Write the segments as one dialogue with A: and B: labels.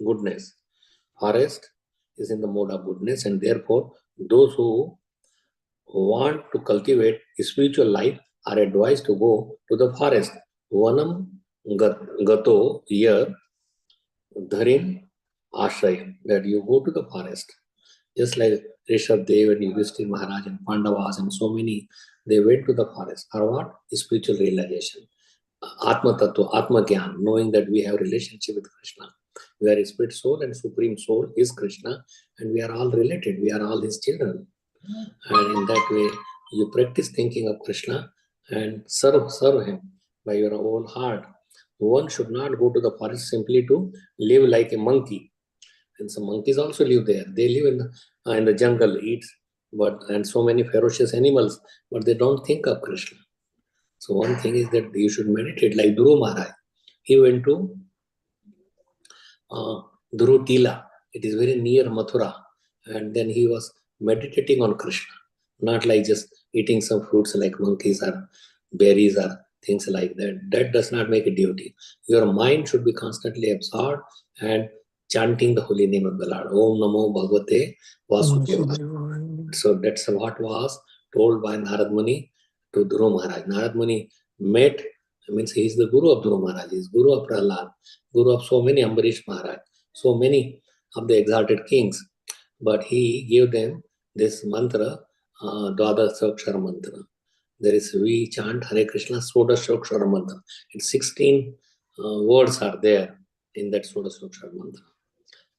A: goodness. Forest is in the mode of goodness, and therefore those who want to cultivate spiritual life are advised to go to the forest. Vanam gato here dharin ashraya, that you go to the forest. Just like Rishabh Dev and Yudhishthir Maharaj and Pandavas and so many, they went to the forest for what? Spiritual realization. Atma Tattva, Atma Gyan, knowing that we have relationship with Krishna. We are a spirit soul and supreme soul is Krishna, and we are all related. We are all his children. And in that way, you practice thinking of Krishna and serve him by your whole heart. One should not go to the forest simply to live like a monkey. And some monkeys also live there. They live in the jungle, eat, and so many ferocious animals, but they don't think of Krishna. So one thing is that you should meditate, like Dhruva Maharaj. He went to Dhurutila. It is very near Mathura, and then he was meditating on Krishna, not like just eating some fruits like monkeys or berries or things like that. That does not make a devotee. Your mind should be constantly absorbed and chanting the holy name of the Lord. Om Namo Bhagavate Vasudevaya. So that's what was told by Narad Muni to Dhruva Maharaj. Narad Muni met, means he is the Guru of Dhruva Maharaj, he is Guru of Prahlad, Guru of so many Ambarish Maharaj, so many of the exalted kings. But he gave them this mantra, Dwadasakshara mantra. There is, we chant Hare Krishna Sodashakshara mantra. It's 16 words are there in that Sodashakshara mantra.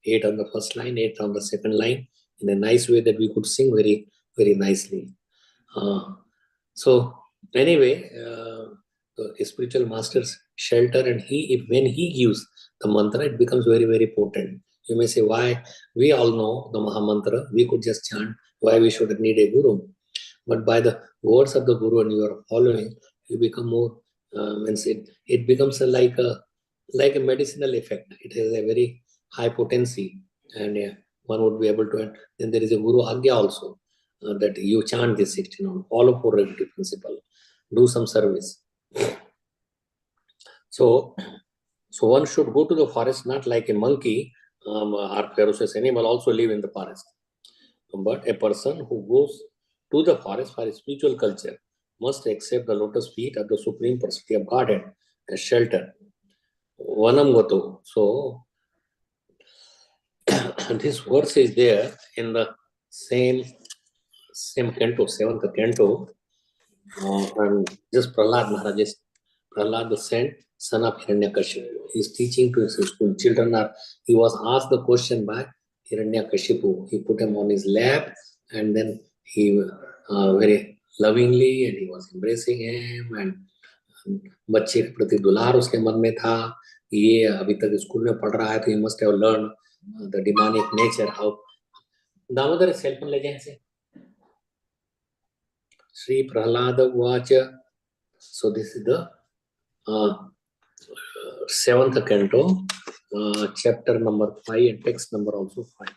A: 8 on the first line, 8 on the second line, in a nice way that we could sing very, very nicely. So anyway, the spiritual master's shelter, and when he gives the mantra, it becomes very, very potent. You may say, why? We all know the Maha Mantra, we could just chant, why we should need a guru? But by the words of the guru and you are following, you become more, it becomes like a medicinal effect. It has a very high potency, and one would be able to, then there is a Guru Agya also, that you chant this 16 on, follow for regulative principle, do some service. So one should go to the forest not like a monkey or ferocious animal also live in the forest. But a person who goes to the forest for a spiritual culture must accept the lotus feet of the Supreme Personality of Godhead as shelter. Vanam Gato. So this verse is there in the same canto, 7th canto, and just Prahlad Maharaj is Prahlad the saint, son of Hiranyakashipu. He is teaching to his school children. He was asked the question by Hiranyakashipu. He put him on his lap, and then he very lovingly, and he was embracing him, and बच्चे के प्रति दुलार उसके मन में था. ये अभी तक स्कूल में पढ़ रहा है, तो he must have learned the demonic nature. How Damodar cell phone ले जाए से Sri Prahlada Vacha. So this is the 7th canto, chapter number 5 and text number also 5.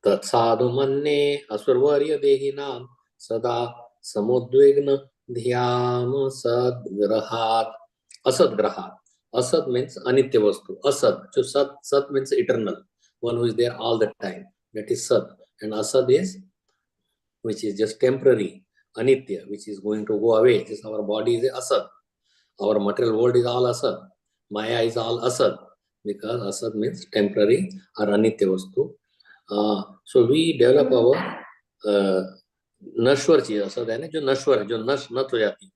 A: Tat sadhu manne asurvarya dehinam sada samudvigna dhyam sadgrahat. Asadgrahat. Asad means anitya vastu. Asad. So sat means eternal. One who is there all the time. That is sat. And asad is, which is just temporary. Anitya, which is going to go away. Just our body is asad. Our material world is all asad. Maya is all asad. Because asad means temporary or anitya vastu. So we develop our नश्वर चीज असद है ना, जो नश्वर है, जो नष्ट हो जाती है,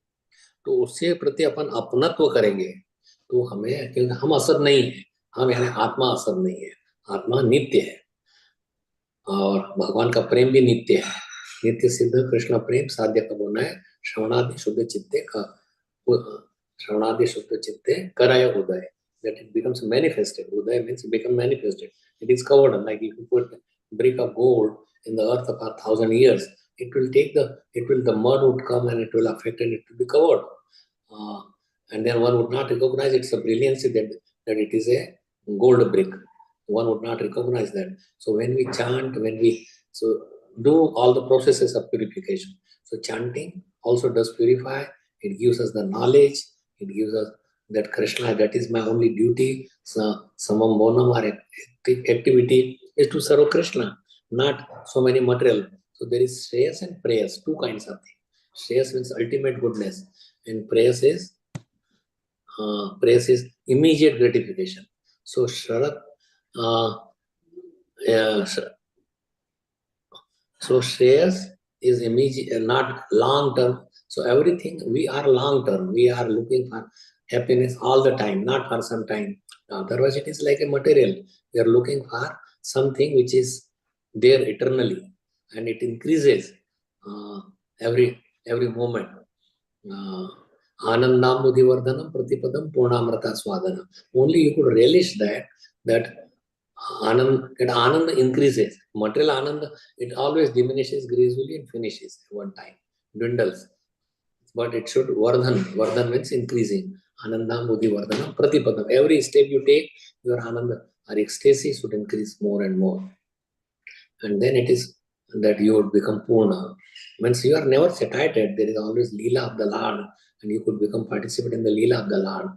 A: तो उससे प्रति अपन अपनत्व करेंगे तो हमें, क्योंकि हम असद नहीं है, हम यानी आत्मा असद नहीं है, आत्मा नित्य है और भगवान का प्रेम भी नित्य है. नित्य सिद्ध कृष्ण प्रेम साध्य का बोलना है. श्रवणादि शुद्ध चित्ते कराय उदय, that it becomes manifested. Udaya means become manifested. It is covered, like if you put a brick of gold in the earth for 1,000 years, the mud would come and it will affect and it will be covered. And then one would not recognize its brilliancy that it is a gold brick. One would not recognize that. So when we chant, do all the processes of purification. So chanting also does purify. It gives us the knowledge. It gives us that Krishna, that is my only duty, samam bonam or activity is to serve Krishna, not so many material. So there is shreyas and prayas, two kinds of things. Shreyas means ultimate goodness, and prayas is immediate gratification. So Sharat, yeah, so Shreyas is immediate, not long term. So everything we are long term. We are looking for happiness all the time, not for some time. Otherwise, it is like a material. We are looking for something which is there eternally, and it increases every moment. Anandam Mudivardhanam Pratipadam Purnamrata Swadhanam. Only you could relish that Anand increases. Material Anand, it always diminishes gradually and finishes at one time, dwindles. But it should Vardhan means increasing. Ananda Mudi Vardhanam Pratipadam. Every step you take, your Ananda or ecstasy should increase more and more. And then it is that you would become Purna. Means you are never satiated. There is always Leela of the Lord, and you could become participant in the Leela of the Lord.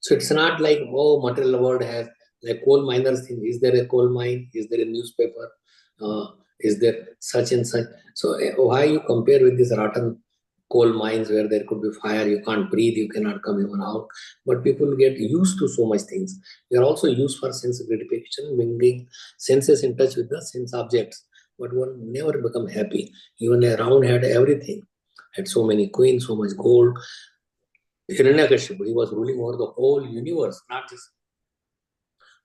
A: So it's not like, oh, material world has like coal miners thing. Is there a coal mine? Is there a newspaper? Is there such and such? So why you compare with these rotten coal mines where there could be fire, you can't breathe, you cannot come even out. But people get used to so much things. They are also used for sense gratification, bringing senses in touch with the sense objects. But one never become happy. Even a round had everything. Had so many queens, so much gold. Hiranyakashipu, he was ruling over the whole universe, not just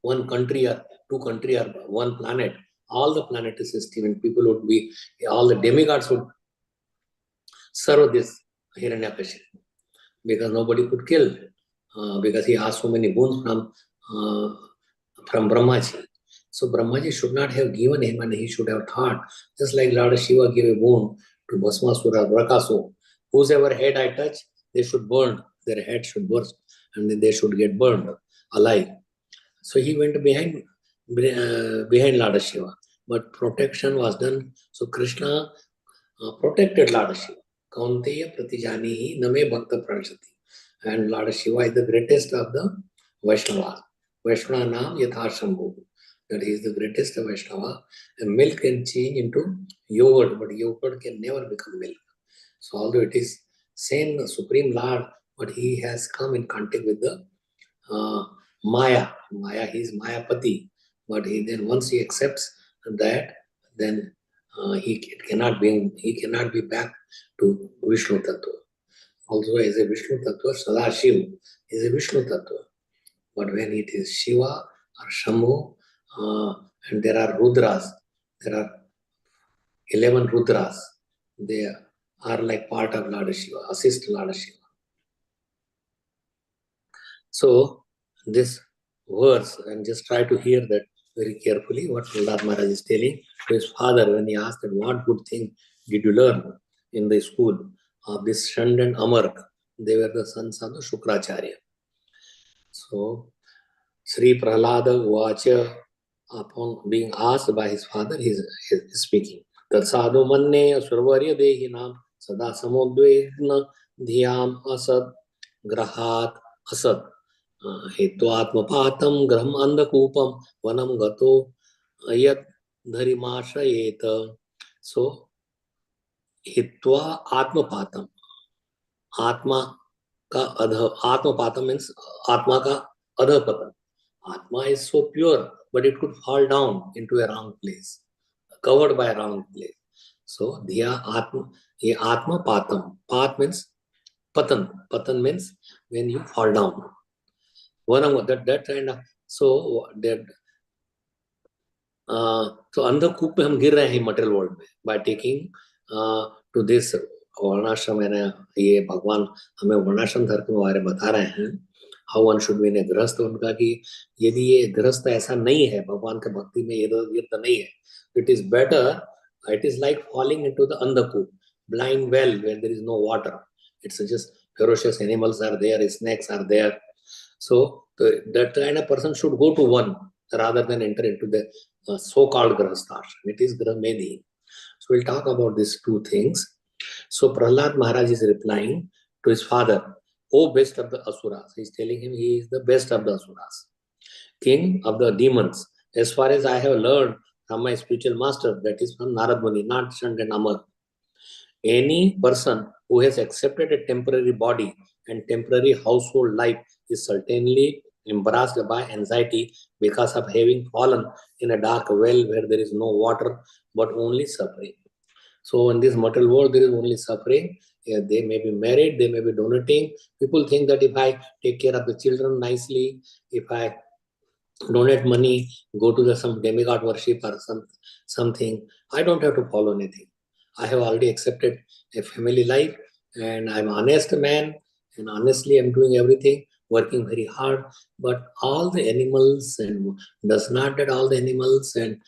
A: one country or two country or one planet. All the planetary system, and people would be, all the demigods would serve this Hiranyakashipu because nobody could kill, because he asked so many boons from Brahmaji. So Brahmaji should not have given him, and he should have thought, just like Lord Shiva gave a boon to Bhasmasura, Vrakasu, whosever head I touch, they should burn, their head should burst, and then they should get burned alive. So he went behind Lord Shiva, but protection was done. So Krishna protected Lord Shiva. Kaunteya pratijanihi name bhakta pranashati. And Lord Shiva is the greatest of the Vaishnavas. Vaishnava Nam Yatha Shambhu. That he is the greatest of Vaishnava. And milk can change into yogurt, but yogurt can never become milk. So although it is same Supreme Lord, but he has come in contact with the Maya. Maya, he is Mayapati. But then once he accepts that, then he cannot be back to Vishnu Tattva. Also as a Vishnu Tattva, Sadashiv is a Vishnu Tattva. But when it is Shiva or Shambhu, and there are Rudras, there are 11 Rudras, they are like part of Lord Shiva, assist Lord Shiva. So this verse, and just try to hear that very carefully, what Prahlad Maharaj is telling to his father when he asked that what good thing did you learn in the school of this Shand and Amark. They were the sons of the Shukracharya. So Sri Prahlada Vacha, upon being asked by his father, he is speaking. Tat sadhu manne survarya dehinam sada samodvegna dhyam asad grahat asad Hitvatmapatam graham andakupam vanam gato yad dharimashrayeta. So, hitva atmapatam. Atma ka adha. Atmapatam means atma ka adhapatan. Atma is so pure, but it could fall down into a wrong place, covered by a wrong place. So, dhiya atma, ye atma patam. Pat means patan. Patan means when you fall down. That kind of, so that so अंधकूप में हम गिर रहे हैं material world में by taking to this वर्णाश्रम है ना, ये भगवान हमें वर्णाश्रम धर्म के बारे में बता रहे हैं how one should be in गृहस्थ, उनका कि यदि ये गृहस्थ ऐसा नहीं है, भगवान के भक्ति में ये तो नहीं है, it is better, it is like falling into the अंधकूप, blind well where there is no water, it's just ferocious animals are there, snakes are there. So that kind of person should go to one rather than enter into the so-called grahasthashram. It is grahmedhi. So we'll talk about these two things. So Prahlad Maharaj is replying to his father oh best of the asuras. He's telling him he is the best of the asuras, king of the demons. As far as I have learned from my spiritual master, that is from Narad Muni, not Shant and Amar. Any person who has accepted a temporary body and temporary household life is certainly embarrassed by anxiety because of having fallen in a dark well where there is no water but only suffering. So in this material world, there is only suffering. Yeah, they may be married, they may be donating. People think that if I take care of the children nicely, if I donate money, go to the some demigod worship or something, I don't have to follow anything. I have already accepted a family life, and I'm an honest man, and honestly I'm doing everything, working very hard. But all the animals, and does not that all the animals and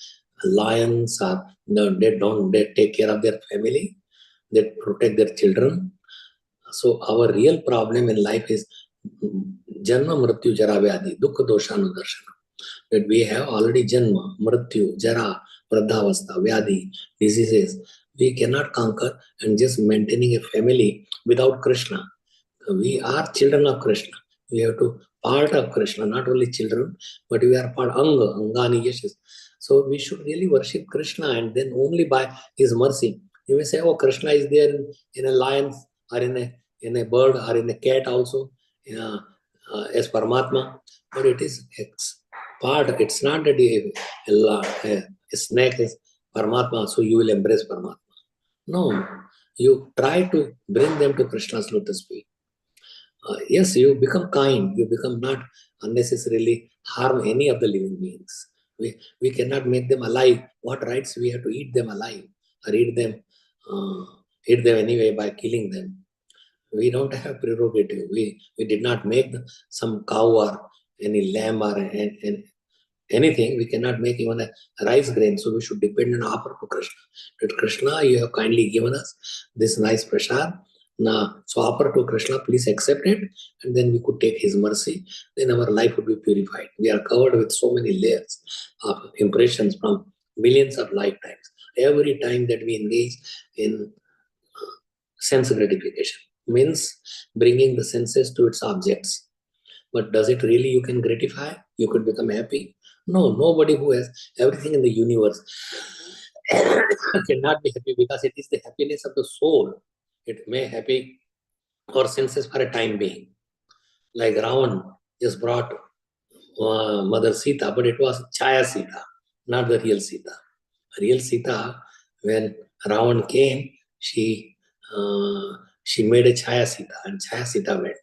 A: lions are, no, they take care of their family, they protect their children. So our real problem in life is janma mrityu jara vyadi dukkha doshanudarshana, that we have already janma, mrityu, jara, vradhavastha, vyadi, diseases. We cannot conquer, and just maintaining a family without Krishna. We are children of Krishna. We have to part of Krishna, not only children, but we are part anga, angani yashas. So we should really worship Krishna, and then only by His mercy. You may say, oh, Krishna is there in a lion or in a bird or in a cat also, as Paramatma, but it is part. It's not that a snake is Paramatma, so you will embrace Paramatma. No, you try to bring them to Krishna's lotus feet. Yes, you become kind, you become not unnecessarily harm any of the living beings. We cannot make them alive. What rights we have to eat them alive or eat them anyway by killing them? We don't have prerogative. We did not make some cow or any lamb or anything. We cannot make even a rice grain, so we should depend on offer to Krishna. That Krishna, you have kindly given us this nice prasad. Now, so offer to Krishna, please accept it, and then we could take His mercy. Then our life would be purified. We are covered with so many layers of impressions from millions of lifetimes. Every time that we engage in sense gratification means bringing the senses to its objects. But does it really you can gratify? You could become happy? No, nobody who has everything in the universe cannot be happy, because it is the happiness of the soul. It may happy our senses for a time being. Like Ravan just brought Mother Sita, but it was Chaya Sita, not the real Sita. Real Sita, when Ravan came, she made a Chaya Sita, and Chaya Sita went.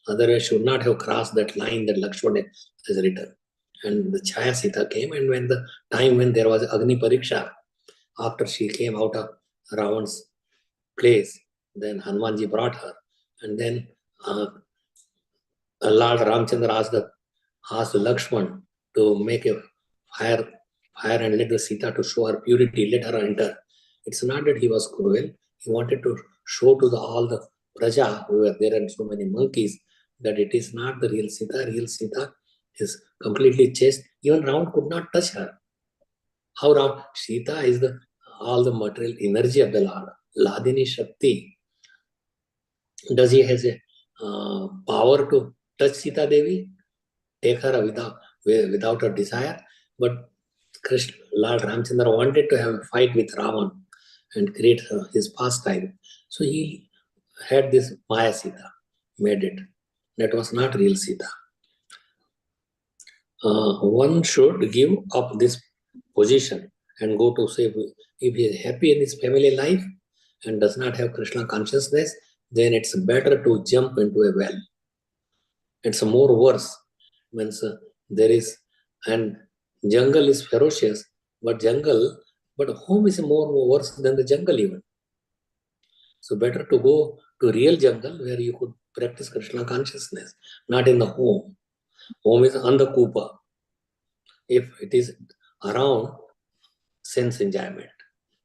A: Otherwise, should not have crossed that line that Lakshmana has written. And the Chaya Sita came, and when the time when there was Agni Pariksha, after she came out of Ravan's place, then Hanumanji brought her, and then Lord Ramchandra asked Lakshman to make a fire and let the Sita to show her purity, let her enter. It's not that he was cruel. He wanted to show to all the Praja who were there and so many monkeys that it is not the real Sita. Real Sita is completely chaste. Even Ram could not touch her. How Ram? Sita is all the material energy of the Lord. Ladini Shakti. Does he has a power to touch Sita Devi? Take her without her desire? But Krishna, Lord Ramchandra wanted to have a fight with Ravan and create his pastime. So he had this Maya Sita, made it. That was not real Sita. One should give up this position and go to say, if he is happy in his family life and does not have Krishna consciousness, then it's better to jump into a well. It's more worse. Means there is, and jungle is ferocious, but home is more worse than the jungle even. So better to go to real jungle where you could practice Krishna consciousness, not in the home. Home is on the kupa. If it is around sense enjoyment,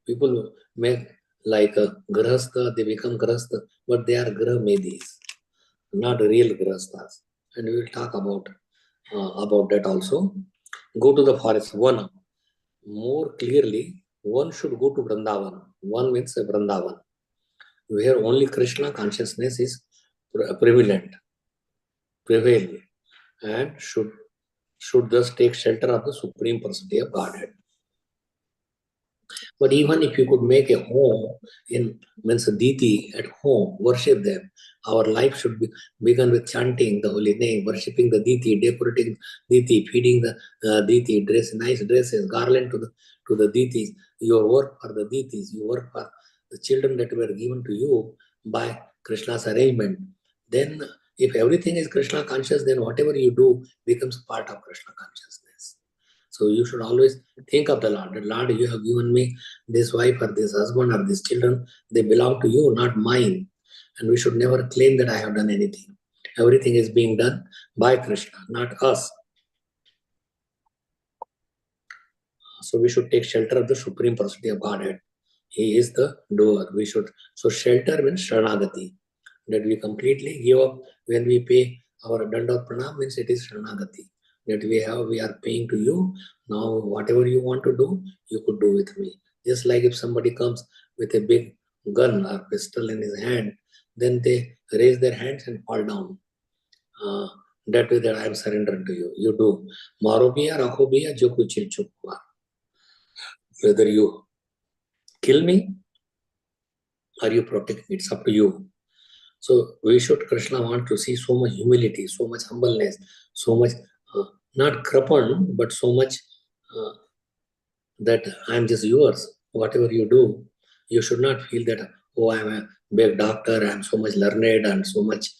A: people make like a grahastha, they become grahastha, but they are grah medis, not real grahasthas. And we will talk about that also. Go to the forest. One, more clearly, one should go to Vrindavan. One means Vrindavan, where only Krishna consciousness is prevalent, prevail, and should thus take shelter of the Supreme Personality of Godhead. But even if you could make a home in means a deity at home, worship them. Our life should be begin with chanting the holy name, worshipping the deity, decorating deity, feeding the deity, nice dresses, garland to the deities. Your work for the deities, you work for the children that were given to you by Krishna's arrangement. Then, if everything is Krishna conscious, then whatever you do becomes part of Krishna consciousness. So you should always think of the Lord. The Lord, you have given me this wife or this husband or these children. They belong to you, not mine. And we should never claim that I have done anything. Everything is being done by Krishna, not us. So we should take shelter of the Supreme Personality of Godhead. He is the doer. We should. So shelter means Sharanagati. That we completely give up when we pay our Dandavat Pranam means it is Sharanagati. That we are paying to you. Now whatever you want to do, you could do with me. Just like if somebody comes with a big gun or pistol in his hand, then they raise their hands and fall down. That way that I am surrendered to you. You do. Maro bhiya, rakho bhiya, jo kuch hai chup hua. Whether you kill me or you protect me, it's up to you. So we should, Krishna want to see so much humility, so much humbleness, so much, not krapan, but so much that I'm just yours. Whatever you do, you should not feel that, oh, I'm a big doctor, I'm so much learned, I'm so much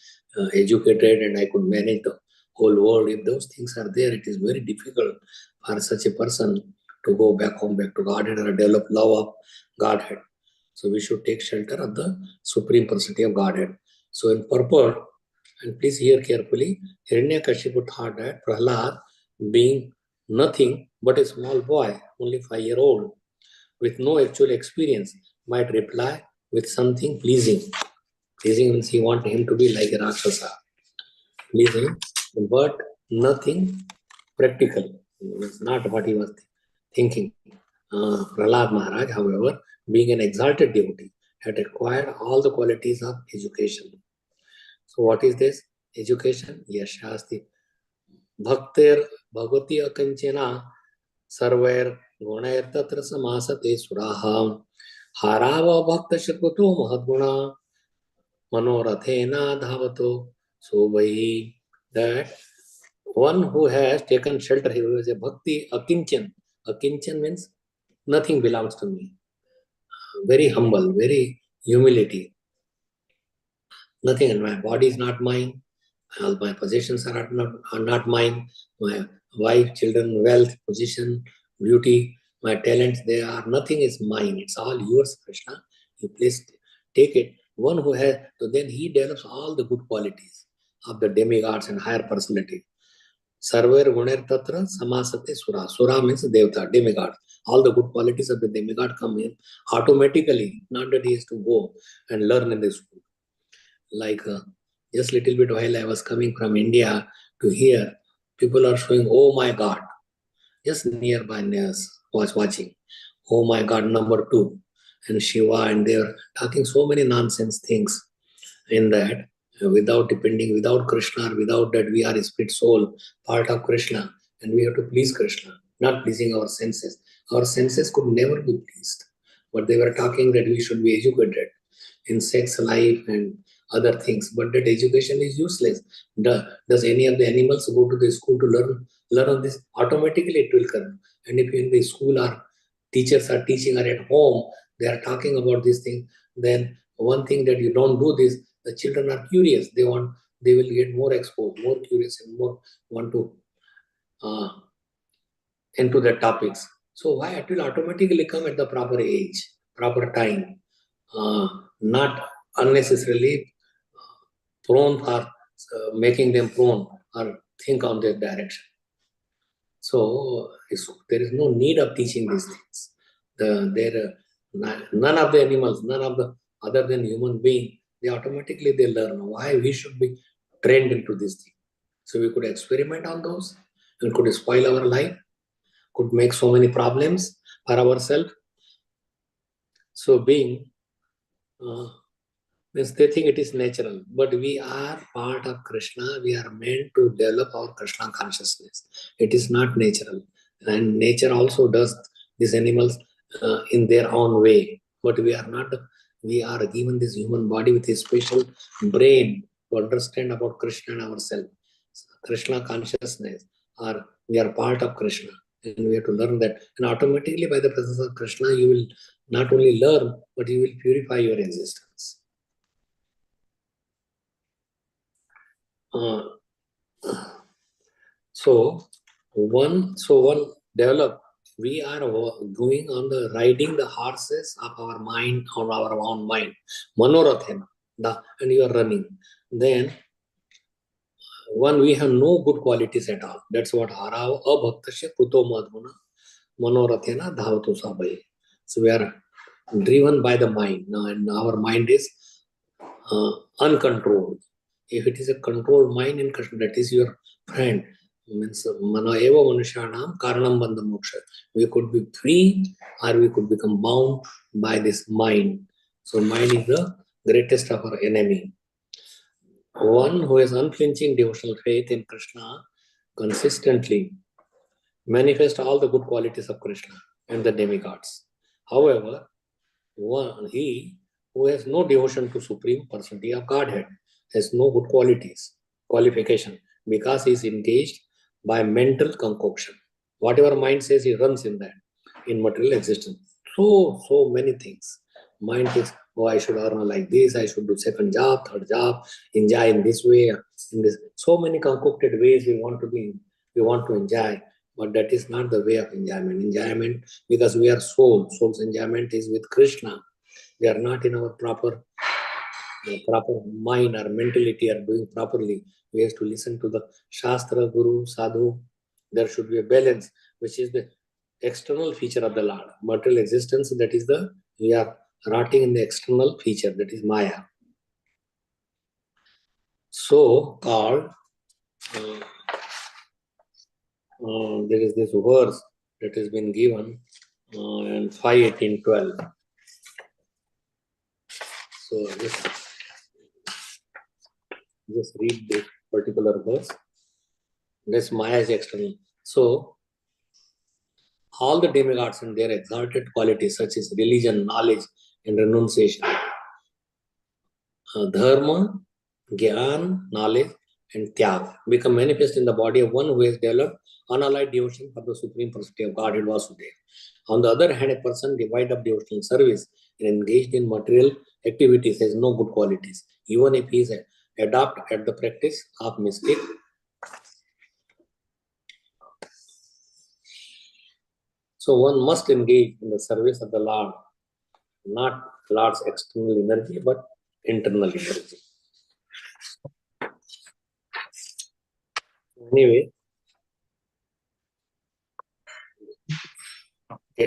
A: educated, and I could manage the whole world. If those things are there, it is very difficult for such a person to go back home, back to Godhead, or develop love of Godhead. So we should take shelter of the Supreme Personality of Godhead. So in purport, and please hear carefully, Hiranyakashipu thought that Prahlad, being nothing but a small boy, only 5-year-old, with no actual experience, might reply with something pleasing. Pleasing means he wanted him to be like a Rakshasa. Pleasing, but nothing practical. It's not what he was thinking. Prahlad Maharaj, however, being an exalted devotee, had acquired all the qualities of education. So what is this? Education? Yashasti. Bhaktir bhagavati akanchena sarvair gunair tatra samasate suraha harava bhakta shakvato mahadguna manorathena dhavato. So by that, one who has taken shelter, he was a bhakti akinchan. Akinchan means nothing belongs to me. Very humble, very humility. Nothing, and my body is not mine. All my possessions are not mine. My wife, children, wealth, position, beauty, my talents, they are nothing is mine. It's all yours, Krishna. You please take it. One who has, so then he develops all the good qualities of the demigods and higher personality. Sarver guner tatra samasate sura. Sura means devata, demigod. All the good qualities of the demigod come in automatically, not that he has to go and learn in the school. Like just little bit while I was coming from India to here, people are showing, oh my God, just nearby was watching, oh my God, number 2, and Shiva, and they are talking so many nonsense things in that, without depending, without Krishna, without that we are a spirit soul, part of Krishna, and we have to please Krishna, not pleasing our senses. Our senses could never be pleased. But they were talking that we should be educated in sex life and other things, but that education is useless. Does any of the animals go to the school to learn this? Automatically it will come. And if in the school or teachers are teaching or at home, they are talking about this thing, then one thing that you don't do this, the children are curious. They will get more exposed, more curious, and more want to into the topics. So why it will automatically come at the proper age, proper time, not unnecessarily prone for making them prone or think on their direction. So there is no need of teaching these things. None of the animals, none of the other than human being, they automatically they learn why we should be trained into this thing. So we could experiment on those and could spoil our life, could make so many problems for ourselves. So being Means they think it is natural, but we are part of Krishna. We are meant to develop our Krishna consciousness. It is not natural, and nature also does these animals in their own way. But we are not. We are given this human body with a special brain to understand about Krishna and ourselves. Krishna consciousness, or we are part of Krishna, and we have to learn that. And automatically, by the presence of Krishna, you will not only learn, but you will purify your existence. Uh, so one develop. We are going on the riding the horses of our mind, on our own mind. Manorathena, and you are running. Then one, we have no good qualities at all. That's what harav abhaktasya kuto madhuna manorathena dhavato sabhaye. So we are driven by the mind now, and our mind is uncontrolled. If it is a controlled mind in Krishna, that is your friend. Means mano eva manushanam karanam bandha moksha. We could be free or we could become bound by this mind. So mind is the greatest of our enemy. One who has unflinching devotional faith in Krishna consistently manifests all the good qualities of Krishna and the demigods. However, he who has no devotion to Supreme Personality of Godhead has no good qualification, because he is engaged by mental concoction. Whatever mind says, he runs in that, in material existence. So many things. Mind thinks, oh, I should earn like this, I should do second job, third job, enjoy in this way, in this. So many concocted ways we want to enjoy, but that is not the way of enjoyment. Enjoyment, because we are soul. Soul's enjoyment is with Krishna. We are not in our proper mind or mentality are doing properly. We have to listen to the Shastra, Guru, Sadhu. There should be a balance, which is the external feature of the Lord. Material existence, that is we are rotting in the external feature, that is Maya. So called, there is this verse that has been given in 5:18:12. So just read this particular verse. This Maya is external. So all the demigods and their exalted qualities, such as religion, knowledge, and renunciation, dharma, gyan, knowledge, and tyag, become manifest in the body of one who has developed unallied devotion for the Supreme Personality of Godhead Vasudeva. On the other hand, a person devoid of devotional service and engaged in material activities has no good qualities, even if he is adept at the practice of mystic. So one must engage in the service of the Lord, not Lord's external energy, but internal energy. Anyway,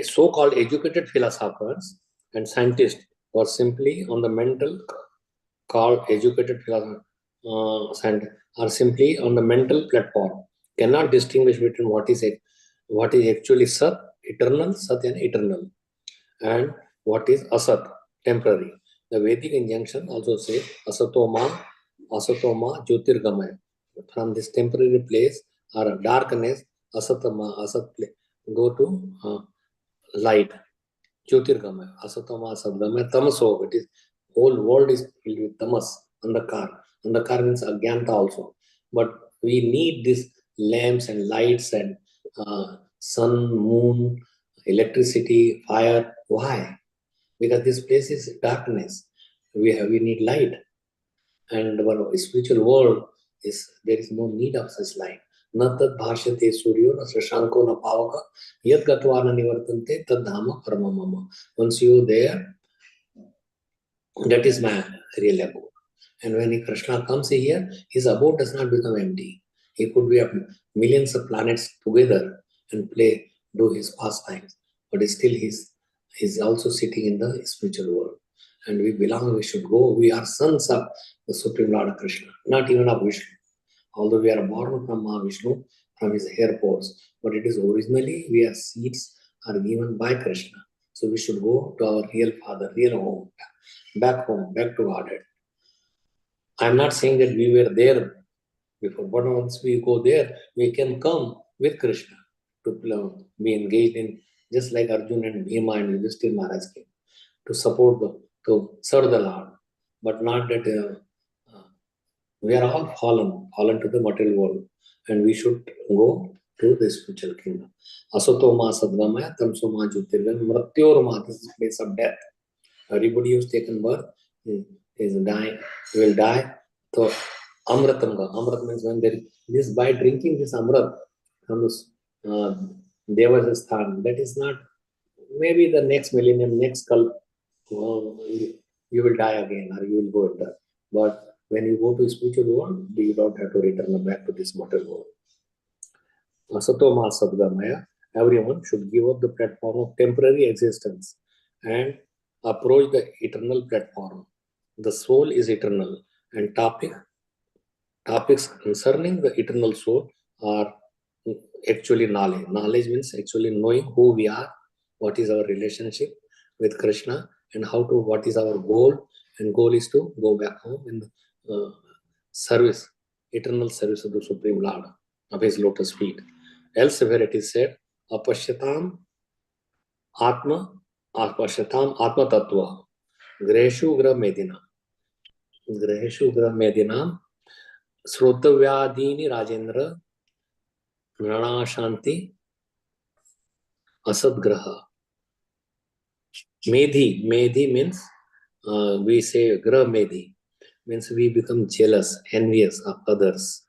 A: so-called educated philosophers and scientists were simply on the mental, called educated philosophers are simply on the mental platform, cannot distinguish between what is actually Sat, eternal, Sat and eternal, and what is Asat, temporary. The Vedic injunction also says Asatoma Jyotirgamaya. From this temporary place or darkness, Asat go to light. Jyotirgamaya, Asatoma Asatgamaya, Tamaso. It is whole world is filled with tamas, andhakar. Andhakar means agyanta also. But we need these lamps and lights and sun, moon, electricity, fire. Why? Because this place is darkness. We need light, and our spiritual world there is no need of such light. Na tad bhashyate suryo na shashanko na pavaka yad gatva na nivartante tad dhama paramamama. Once you there, that is my real abode. And when Krishna comes here, his abode does not become empty. He could be of millions of planets together and do his pastimes, but still he's also sitting in the spiritual world. And we should go. We are sons of the Supreme Lord Krishna, not even of Vishnu. Although we are born from Mahavishnu, from his hair pores, but it is originally seeds are given by Krishna. So we should go to our real father, real home, back to Godhead. I'm not saying that we were there before, but once we go there, we can come with Krishna to be engaged in, just like Arjuna and Bhima and Yudhishthira Maharaj came, to support to serve the Lord, but not that we are all fallen to the material world, and we should go to the spiritual kingdom. Asato ma sadgamaya, tamso ma jyotirgamaya, mrityor ma, this is the place of death. Everybody who's taken birth is dying, will die. So Amratanga. Amrat means when there is by drinking this Amrat from this Deva's Sthan, that is not, maybe the next millennium, next kalp, you will die again or you will go under. But when you go to spiritual world, you don't have to return back to this mortal world. Asatoma Sadgamaya, everyone should give up the platform of temporary existence and approach the eternal platform. The soul is eternal, and topics concerning the eternal soul are actually knowledge. Knowledge means actually knowing who we are, what is our relationship with Krishna, and what is our goal. And goal is to go back home in the service, eternal service of the Supreme Lord, of His lotus feet. Elsewhere it is said, apashyatam atma tattva greshu gra medina srotavyadini rajendra nana shanti asadgraha. Medhi means we say gra medhi means we become jealous, envious of others.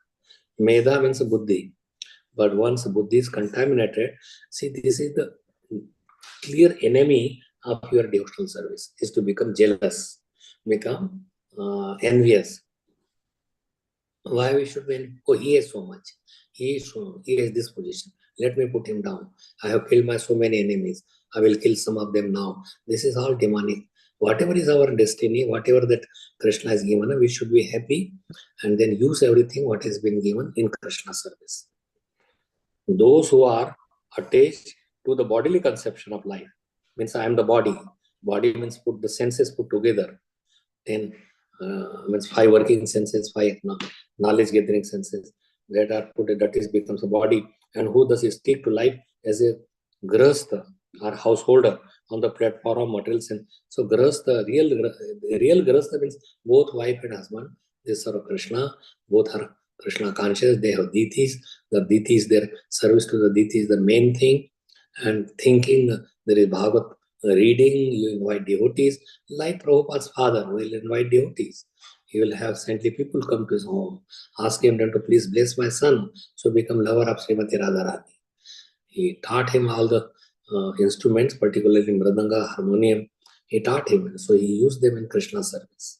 A: Medha means buddhi. But once buddhi is contaminated, see, this is the clear enemy of your devotional service, is to become jealous, become envious. Why we should be? Oh, he has so much. He has this position. Let me put him down. I have killed so many enemies. I will kill some of them now. This is all demonic. Whatever is our destiny, whatever that Krishna has given, we should be happy and then use everything what has been given in Krishna service. Those who are attached to the bodily conception of life, means I am the body. Body means put the senses put together. Then means 5 working senses, 5 knowledge gathering senses that are put, that is becomes a body. And who does stick to life as a grahastha or householder on the platform of material sense. So grahastha, real grahastha means both wife and husband, they serve Krishna, both are Krishna conscious, they have deities, the deities, their service to the deities is the main thing, and thinking there is Bhagavat reading, you invite devotees, like Prabhupada's father will invite devotees. He will have saintly people come to his home, ask him to please bless my son, so become lover of Srimati Radharani. He taught him all the instruments, particularly mridanga, harmonium. He taught him, so he used them in Krishna service.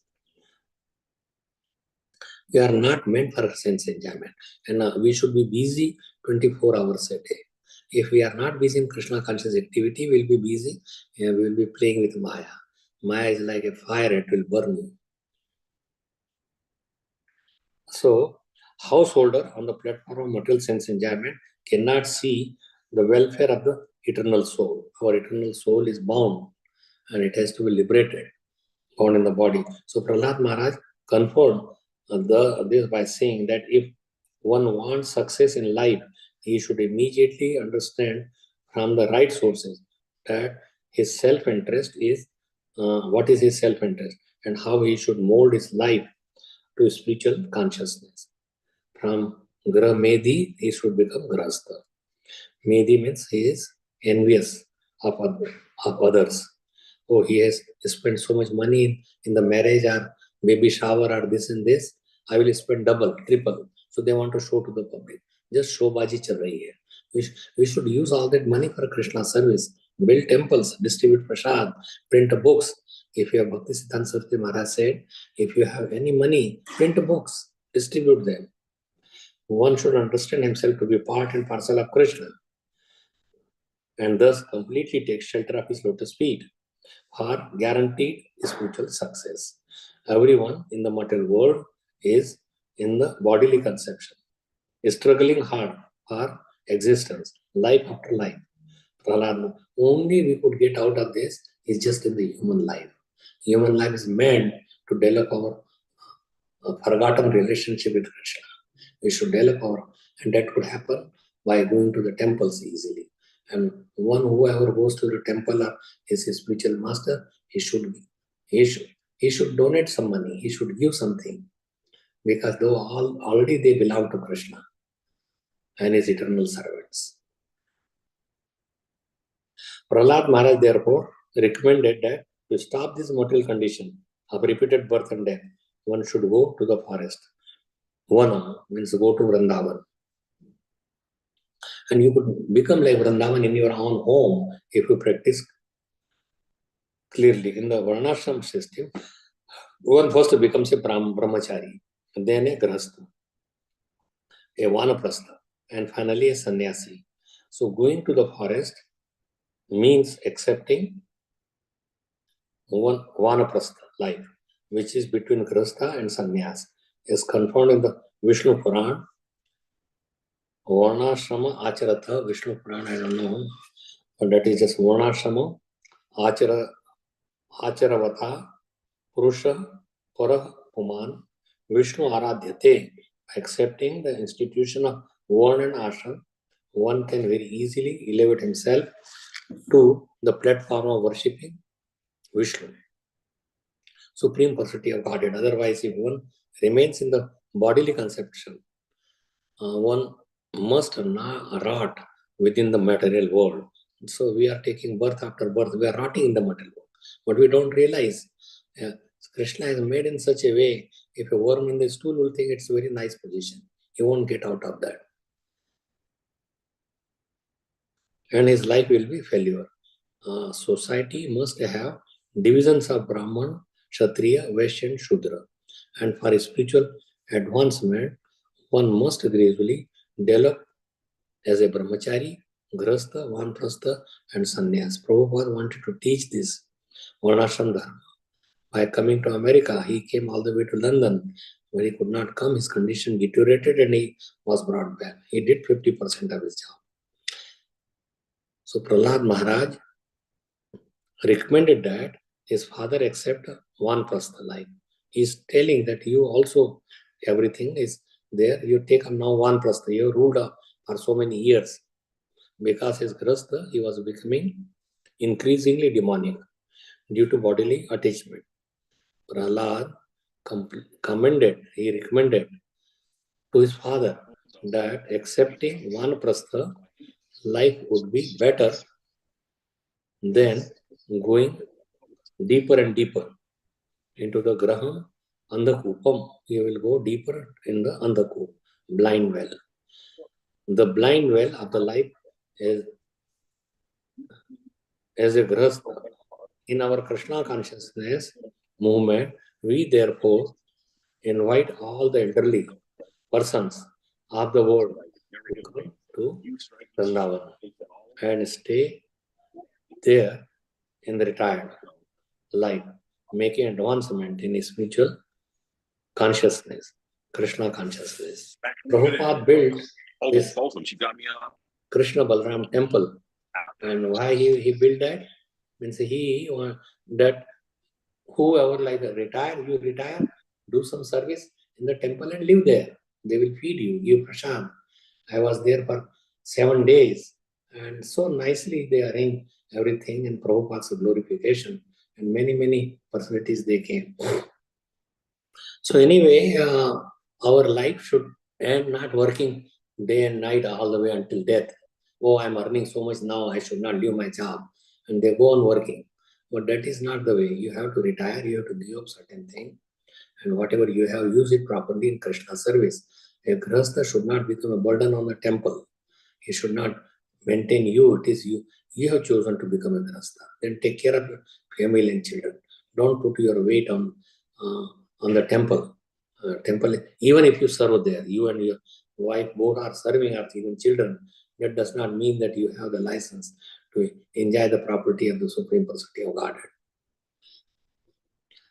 A: We are not meant for sense enjoyment, and we should be busy 24 hours a day. If we are not busy in Krishna conscious activity, we will be busy, we will be playing with Maya. Maya is like a fire, it will burn you. So, householder on the platform of material sense enjoyment cannot see the welfare of the eternal soul. Our eternal soul is bound and it has to be liberated, bound in the body. So, Prahlad Maharaj confirmed this by saying that if one wants success in life, he should immediately understand from the right sources that his self-interest is, what is his self-interest and how he should mold his life to spiritual consciousness. From Gra Medhi, he should become Grahastha. Medhi means he is envious of others. Oh, he has spent so much money in the marriage or baby shower or this and this. I will spend double, triple. So they want to show to the public. Just showbaji chal rahi hai. We should use all that money for Krishna service. Build temples, distribute prasad, print books. If you have Bhakti Siddhanta Saraswati Maharaj said, if you have any money, print books, distribute them. One should understand himself to be part and parcel of Krishna and thus completely take shelter of his lotus feet for guaranteed spiritual success. Everyone in the material world is in the bodily conception, struggling hard for existence, life after life. Only we could get out of this is just in the human life. Human life is meant to develop our forgotten relationship with Krishna. We should develop and that could happen by going to the temples easily. And whoever goes to the temple or is his spiritual master, he should donate some money. He should give something, because though already they belong to Krishna and his eternal servants. Prahlad Maharaj therefore recommended that to stop this mortal condition of repeated birth and death, one should go to the forest. One means go to Vrindavan. And you could become like Vrindavan in your own home if you practice clearly. In the Varnashram system, one first becomes a brahmachari, then a grahastha, a vanaprastha, and finally a sannyasi. So going to the forest means accepting one vanaprastha life, which is between grahastha and sannyas, is confirmed in the Vishnu Puran. Varnashrama Acharatha, Vishnu Puran, I don't know, but that is just Varnashrama Acharavata Purusha Para Puman Vishnu Aradhyate. Accepting the institution of Varna and Ashram, one can very easily elevate himself to the platform of worshipping Vishnu, Supreme Personality of Godhead. Otherwise, if one remains in the bodily conception, one must not rot within the material world. So we are taking birth after birth. We are rotting in the material world. But we don't realize Krishna is made in such a way, if a worm in the stool will think it's a very nice position. He won't get out of that. And his life will be failure. Society must have divisions of Brahman, Kshatriya, Vaishya and Shudra. And for spiritual advancement, one must gradually develop as a brahmachari, grahastha, vanprastha and sannyas. Prabhupada wanted to teach this Varnashram Dharma. By coming to America, he came all the way to London. When he could not come, his condition deteriorated and he was brought back. He did 50% of his job. So Prahlad Maharaj recommended that his father accept vanprastha life. He's telling that you also, everything is there. You take up now vanprastha. You ruled for so many years. Because his grahastha, he was becoming increasingly demonic due to bodily attachment. Prahlad he recommended to his father that accepting vanaprastha life would be better than going deeper and deeper into the graham andhakupam. You will go deeper in the andhakup, blind well. The blind well of the life is as a grahastha. In our Krishna consciousness movement, we therefore invite all the elderly persons of the world to come to Vrindavan and stay there in the retired life, making advancement in spiritual consciousness, Krishna consciousness. Prabhupada built this Krishna Balram temple. And why he built that? Means that whoever you retire, do some service in the temple and live there. They will feed you, give prashad. I was there for 7 days and so nicely they arranged everything in Prabhupada's glorification, and many personalities they came. So anyway, our life should end not working day and night all the way until death. Oh, I'm earning so much now, I should not leave my job. And they go on working. But that is not the way. You have to retire, you have to give up certain things. And whatever you have, use it properly in Krishna service. A grahastha should not become a burden on the temple. He should not maintain you. It is you. You have chosen to become a grahastha. Then take care of your family and children. Don't put your weight on the temple. Temple, even if you serve there, you and your wife both are serving or even children, that does not mean that you have the license to enjoy the property of the Supreme Personality of Godhead.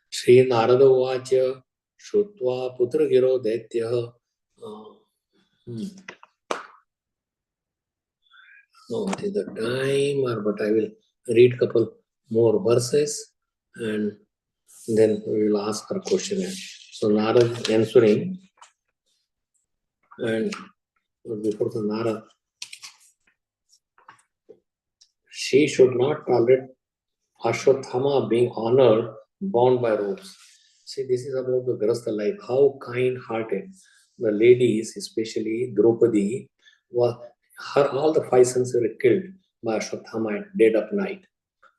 A: Sri Narada Vacha Shutva Putra Giro Daitya. No, what is the time? But I will read a couple more verses and then we will ask our question. So Narad is answering, and before the Narad, she should not tolerate Ashwatthama being honored, bound by ropes. See, this is about the Grastha life. How kind-hearted the ladies, especially Draupadi, was. Her all the five sons were killed by Ashwatthama at dead of night.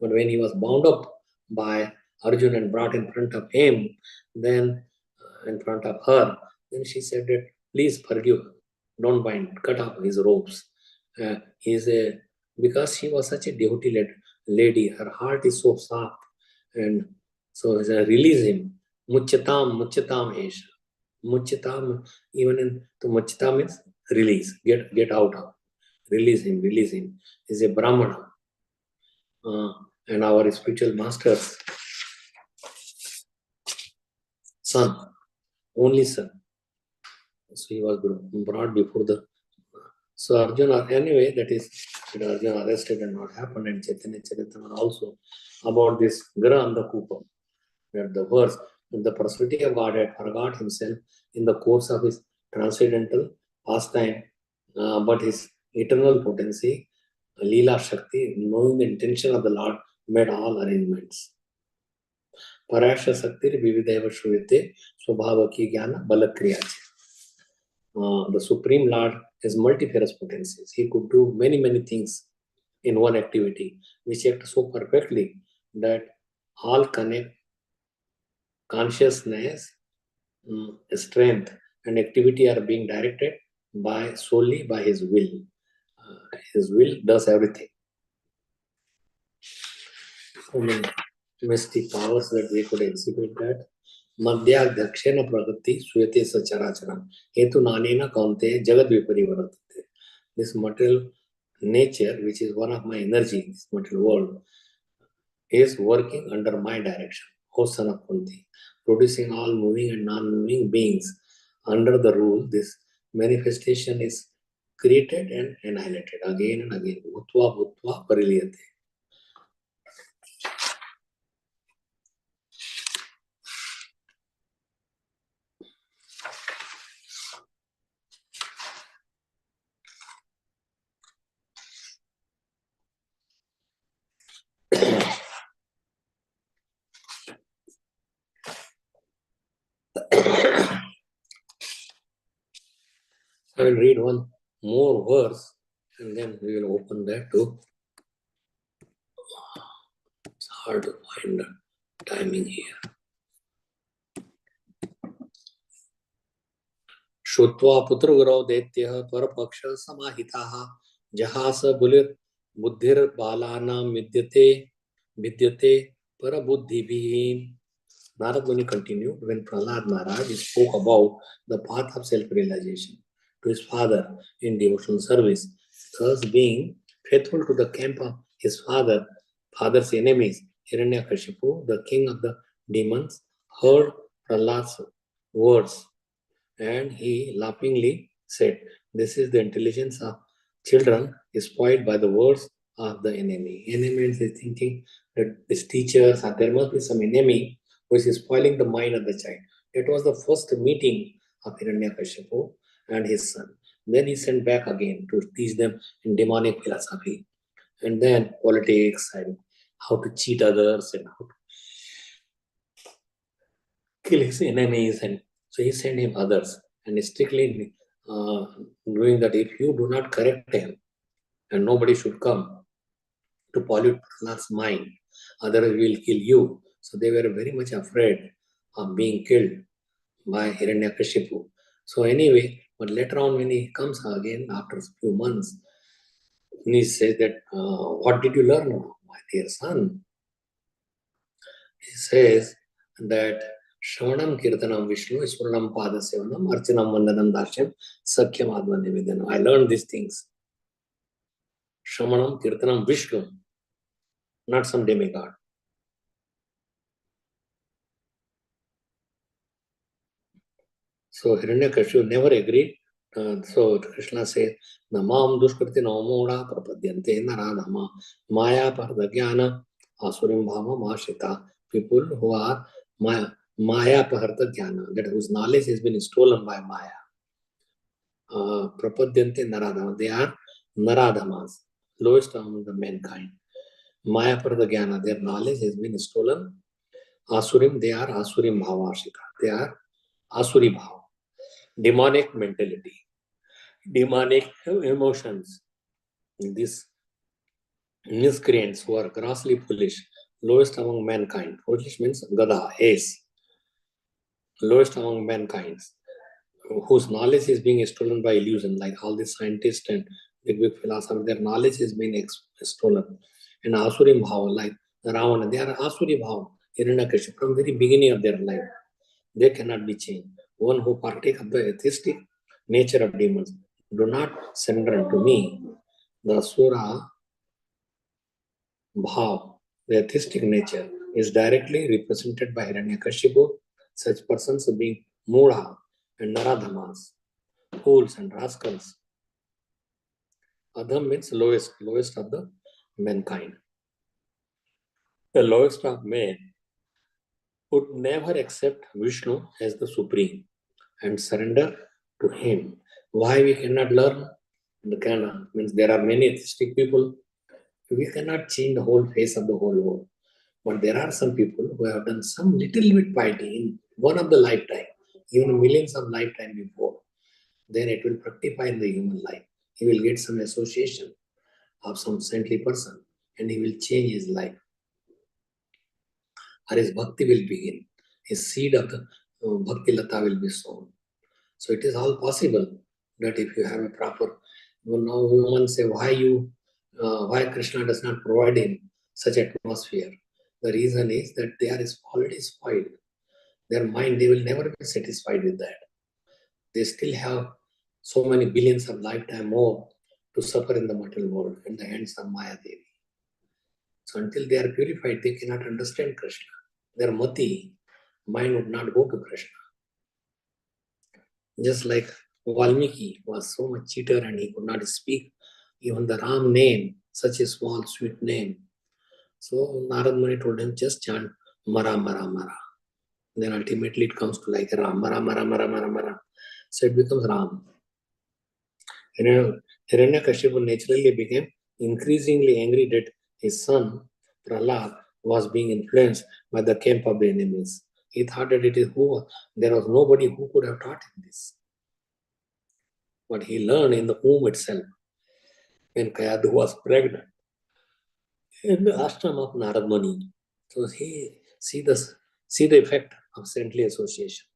A: But when he was bound up by Arjun and brought in front of him, then in front of her, then she said that please forgive, don't bind, cut off his ropes. He's a because she was such a devotee lady, her heart is so soft, and so he said, release him. Muchatam esha. Muchatam, even in the muchatam means release, get out of, release him. He's a Brahmana. And our spiritual master's son, only son. So he was brought before the. So Arjuna, anyway, that is Arjuna arrested and what happened, and Chaitanya Charitamrita also about this Gra and the Kupa, where the verse, the personality of Godhead forgot himself in the course of his transcendental pastime, but his eternal potency, Leela Shakti, knowing the intention of the Lord, made all arrangements. Parasha Sakti Vivideva Shruyate Swabhava Ki Jnana Balakriya. The Supreme Lord has multifarious potencies. He could do many things in one activity, which act so perfectly that all connect consciousness, strength, and activity are being directed solely by His will. His will does everything. So many mystic powers that we could exhibit that. Madhyadhyakshena pragati suyate sacharacharam. Hetu nanena kaunte jagad viparivartate. This material nature, which is one of my energy, this material world, is working under my direction, O son of Kunti, producing all moving and non-moving beings. Under the rule, this manifestation is created and annihilated again and again. Bhutva bhutva pariliyate. I will read one more verse and then we will open that too. It's hard to find the timing here. Shutva putrugaro detya parapaksha samahitaha jahasa buddhir balana vidyate parabuddhibhim. Narad Muni continued when Prahlad Maharaj spoke about the path of self-realization to his father in devotional service, thus being faithful to the camp of his father's enemies. Hiranyakashipu, the king of the demons, heard Prahlad's words, and he laughingly said, "This is the intelligence of children spoiled by the words of the enemy." Enemy is thinking that these teachers, there must be some enemy which is spoiling the mind of the child. It was the first meeting of Hiranyakashipu and his son. Then he sent back again to teach them in demonic philosophy, and then politics and how to cheat others and how to kill his enemies. And so he sent him others and strictly doing that if you do not correct him, and nobody should come to pollute Prahlad's mind, otherwise we will kill you. So they were very much afraid of being killed by Hiranyakashipu. So anyway, but later on when he comes again after a few months, and he says that, what did you learn, my dear son? He says that Shravanam Kirtanam Vishnu Iswaranam Padasevanam Archanam Vandanam Dashyam Sakhyam Adva Nivedanam. I learned these things. Shravanam Kirtanam Vishnu, not some demigod. So Hiranyakashipu never agreed. So Krishna says, Namam Dushkriti Namoda Prapadyante Naradhama Maya Pardhagyana Asurim Bhama Mashita. People who are Maya paharta jnana, that whose knowledge has been stolen by Maya. Prapadyante naradhamas, they are naradhamas, lowest among the mankind. Maya paharta jnana, their knowledge has been stolen. Asurim, they are asurim bhavashika, they are asuri bhav, demonic mentality, demonic emotions. These miscreants who are grossly foolish, lowest among mankind. Foolish means gada, ace, lowest among mankind, whose knowledge is being stolen by illusion, like all the scientists and big philosophers, their knowledge is being stolen. And Asuri Bhav, like Ravana, they are Asuri Bhav, Hiranyakashipu, from very beginning of their life. They cannot be changed. One who partake of the atheistic nature of demons, do not surrender unto me. The Asura Bhav, the atheistic nature, is directly represented by Hiranyakashipu, such persons being Mudha and Naradhamas, fools and rascals. Adham means lowest of the mankind. The lowest of men would never accept Vishnu as the supreme and surrender to him. Why we cannot learn? The canon means there are many atheistic people. We cannot change the whole face of the whole world. But there are some people who have done some little bit piety in one of the lifetime, even millions of lifetime before. Then it will fructify in the human life. He will get some association of some saintly person and he will change his life. Or his bhakti will begin. His seed of the bhakti lata will be sown. So it is all possible that if you have a proper, now women say, why Krishna does not provide him such atmosphere? The reason is that they are already spoiled. Their mind, they will never be satisfied with that. They still have so many billions of lifetime more to suffer in the material world in the hands of Maya Devi. So until they are purified, they cannot understand Krishna. Their mati, mind would not go to Krishna. Just like Valmiki was so much cheater and he could not speak even the Ram name, such a small sweet name. So Narad Muni told him, just chant Mara Mara Mara. Then ultimately it comes to like Ram, Mara Mara Mara Mara Mara. So it becomes Ram. Hiranyakashipu naturally became increasingly angry that his son Prahlad was being influenced by the camp of the enemies. He thought that there was nobody who could have taught him this. But he learned in the womb itself, when Kayadu was pregnant, in the ashram of Narad Muni. So he see the effect of saintly association.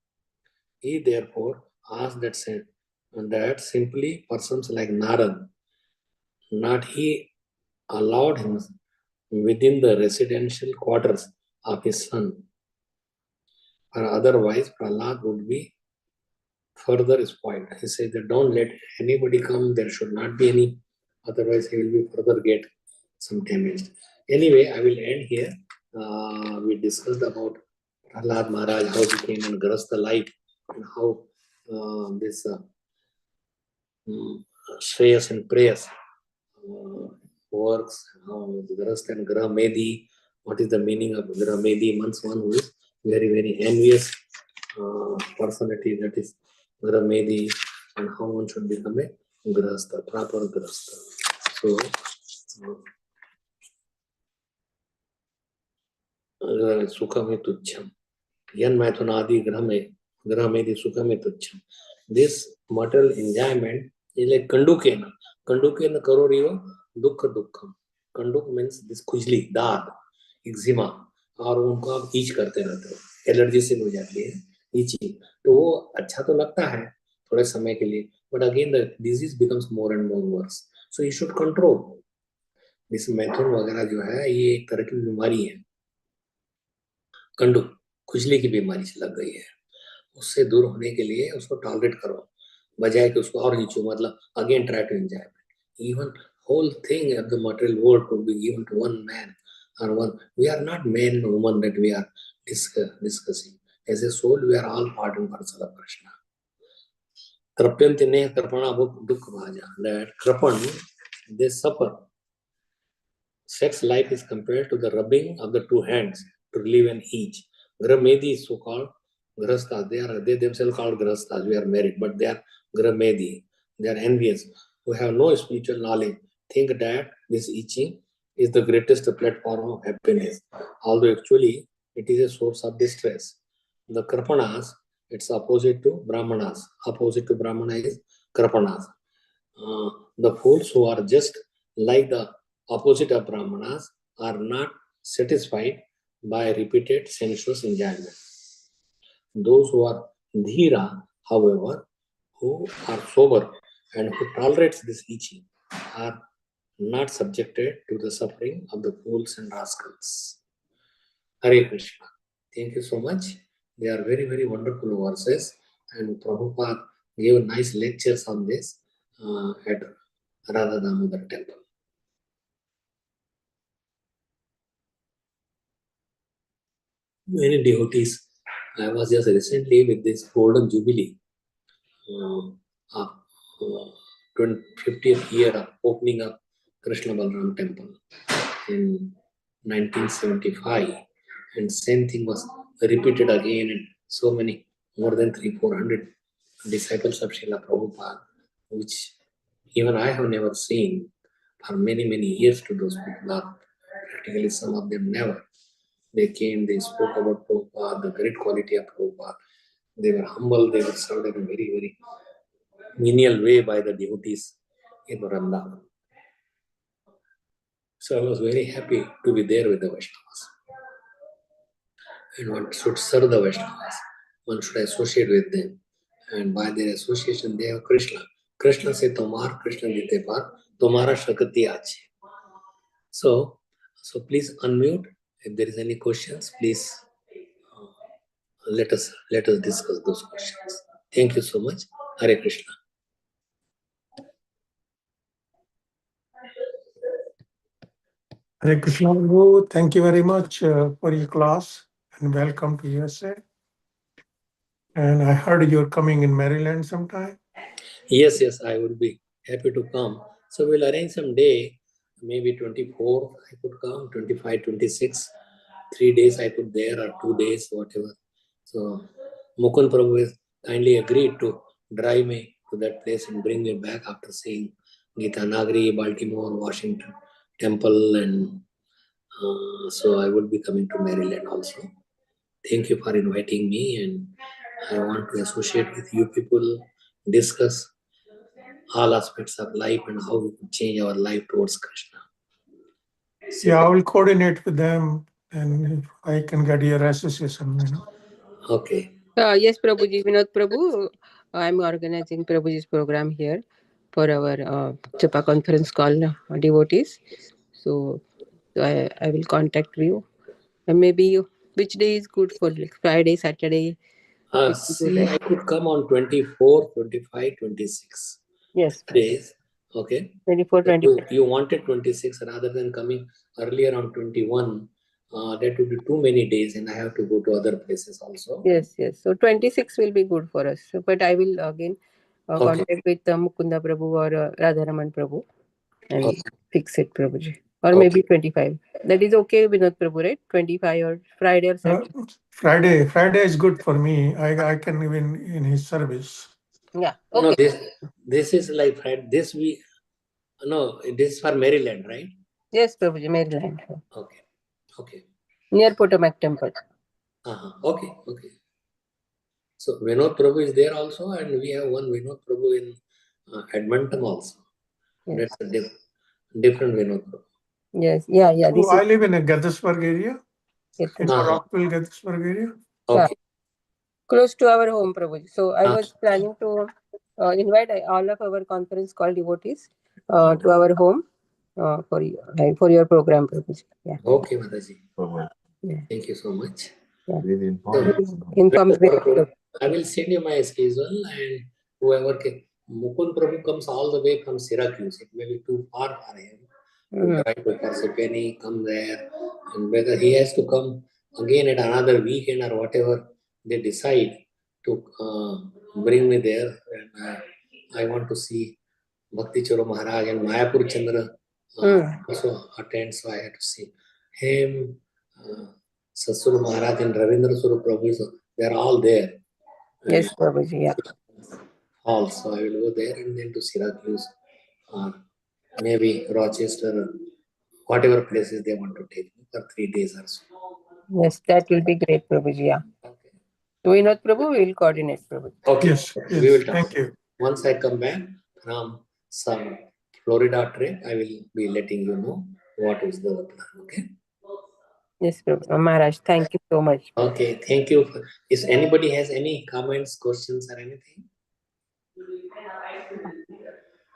A: He therefore asked that simply persons like Narad, not he allowed him within the residential quarters of his son. Or otherwise, Prahlad would be further spoiled. He said that don't let anybody come, there should not be any, otherwise he will be further get some damaged. Anyway, I will end here. We discussed about Prahlad Maharaj, how he came and graced the life, and how this Shreyas and Prayas works, how Grahastha and Grah Medhi, what is the meaning of Grah Medhi? Means one who is very, very envious personality, that is Grah Medhi, and how one should become a Grahastha, proper Grahastha. So, Sukhame Tucham. Yan Maithunadi Grahmedi Sukhame Tucham. This material enjoyment is like Kandukena. Kandukena Karoriva Dukha Dukham. Kanduk means this खुजली, दाद, eczema, और उनको आप each करते रहते हो, allergy से हो जाती है ईचिंग, तो वो अच्छा तो लगता है थोड़े समय के लिए, but again the disease becomes more and more verse. So you should control this. मैथुन वगैरह जो है ये एक तरह की बीमारी है, कंडुक खुजली की बीमारी से लग गई है. उससे दूर होने के लिए उसको टॉलरेट करो, बजाय कि उसको और नीचे, मतलब again try to enjoy. Even whole thing of the material world could be given to one man or one. We are not man and woman that we are discussing. As a soul, we are all part and parcel of Krishna. Krapyantine krapana dukha bhaja. That krapan, they suffer. Sex life is compared to the rubbing of the two hands to relieve an itch. Gramedi, so called Grahasthas. They themselves called Grahasthas. We are married, but they are Gramedi. They are envious, who have no spiritual knowledge, think that this itching is the greatest platform of happiness, although actually it is a source of distress. The Kripanas, it's opposite to Brahmanas. Opposite to Brahmana is Kripanas. The fools who are just like the opposite of Brahmanas are not satisfied by repeated sensuous enjoyment. Those who are dhira, however, who are sober and who tolerates this itching, are not subjected to the suffering of the fools and rascals. Hare Krishna. Thank you so much. They are very, very wonderful verses, and Prabhupada gave nice lectures on this at Radha Damodar temple. Many devotees. I was just recently with this Golden Jubilee of 50th year of opening up Krishna Balram temple in 1975, and same thing was repeated again, and so many, more than 300-400 disciples of Srila Prabhupada, which even I have never seen for many years. To those people are practically, some of them never. They came, they spoke about Prabhupada, the great quality of Prabhupada. They were humble, they were served in a very menial way by the devotees in Vrindavan. So I was very happy to be there with the Vaishnavas. And one should serve the Vaishnavas. One should associate with them. And by their association, they have Krishna. Krishna se tomar, Krishna dite par, tomara shakati ache. So please unmute. If there is any questions, please let us discuss those questions. Thank you so much. Hare Krishna.
B: Hare Krishna Guru, thank you very much for your class and welcome to USA. And I heard you're coming in Maryland sometime.
A: Yes, I would be happy to come. So we'll arrange some day, maybe 24 I could come, 25, 26, 3 days I could there, or 2 days, whatever. So Mukund Prabhu has kindly agreed to drive me to that place and bring me back after seeing Gita Nagari, Baltimore, Washington temple, and so I would be coming to Maryland also. Thank you for inviting me, and I want to associate with you people, discuss all aspects of life and how we could change our life towards Krishna.
B: Yeah, I will coordinate with them and if I can get your association.
A: Okay.
C: Yes, Prabhuji, Vinod Prabhu, I'm organizing Prabhuji's program here for our Chapa conference call devotees. So I will contact you. And maybe which day is good for, like Friday, Saturday?
A: See, I could come on 24, 25, 26.
C: Yes.
A: Days. Okay.
C: 24, 25.
A: You wanted 26 rather than coming earlier on 21. That would be too many days, and I have to go to other places also.
C: Yes. So 26 will be good for us. So, but I will again contact with Mukunda Prabhu or Radharaman Prabhu and fix it, Prabhuji. Or maybe 25. That is okay, Vinod Prabhu, right? 25 or Friday or Saturday.
B: Friday is good for me. I can even in his service.
C: Yeah. Okay.
A: No, this is like Friday. This week. No, this is for Maryland, right?
C: Yes, Prabhuji, Maryland.
A: Okay.
C: Near Potomac Temple.
A: Okay. So Vinod Prabhu is there also, and we have one Vinod Prabhu in Edmonton also.
C: Yes.
A: That's a different Vinod Prabhu.
C: Yes. Yeah.
B: So I live in a Gettysburg area.
C: Yes.
B: In Rockville, Gettysburg area.
A: Okay.
C: Close to our home, Prabhuji. So I was planning to invite all of our conference call devotees to our home for your program, Prabhuji. Yeah.
A: Okay, Mataji.
C: Yeah.
A: Thank you so much.
C: Yeah.
A: Inform I will send you my schedule, and whoever can. Mukund Prabhu comes all the way from Syracuse. It may be too far for him to drive to Parsippany, come there, and whether he has to come again at another weekend or whatever they decide to bring me there. And I want to see Bhakti Choro Maharaj and Mayapur Chandra also attend, so I had to see him. Satsuru Maharaj and Ravindra Swarup Prabhu, they are all there.
C: Yes, Prabhuji, yeah.
A: Also, I will go there and then to Syracuse or maybe Rochester, whatever places they want to take me for 3 days or so.
C: Yes, that will be great, Prabhuji, yeah.
A: Okay.
C: Do we not, Prabhu? We will coordinate, Prabhu.
A: Okay.
B: Yes,
A: We will
B: yes,
A: talk.
B: thank you.
A: Once I come back from some Florida trip, I will be letting you know what is the plan. Okay.
C: Yes, Prabhu. Maharaj, thank you so much.
A: Okay. Thank you. If anybody has any comments, questions, or anything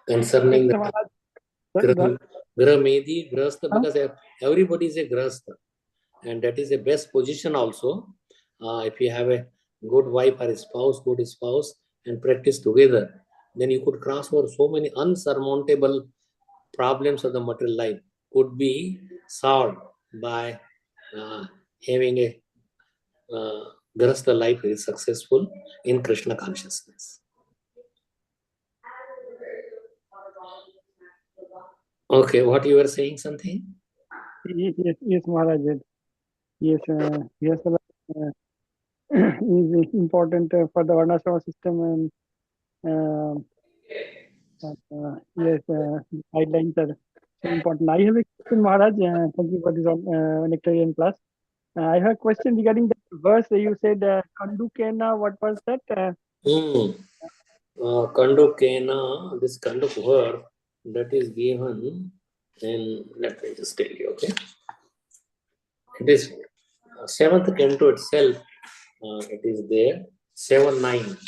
A: concerning the Grahmedi, Grahastha, because everybody is a Grahastha, and that is the best position also. If you have a good wife or a spouse, and practice together, then you could cross over so many unsurmountable problems of the material life could be solved by having a Grahastha life is successful in Krishna consciousness. Okay, what you were saying something?
D: Yes, Maharaj. Yes, yes, is important for the Varnashrama system, and yes, guidelines are so important. I have a question, Maharaj. Thank you for this nectarian class. I have a question regarding the verse you said, Kandukena. What was that?
A: Kandukena, this Kanduk verb that is given, and let me just tell you, okay? It is seventh canto itself, it is there, 7-9,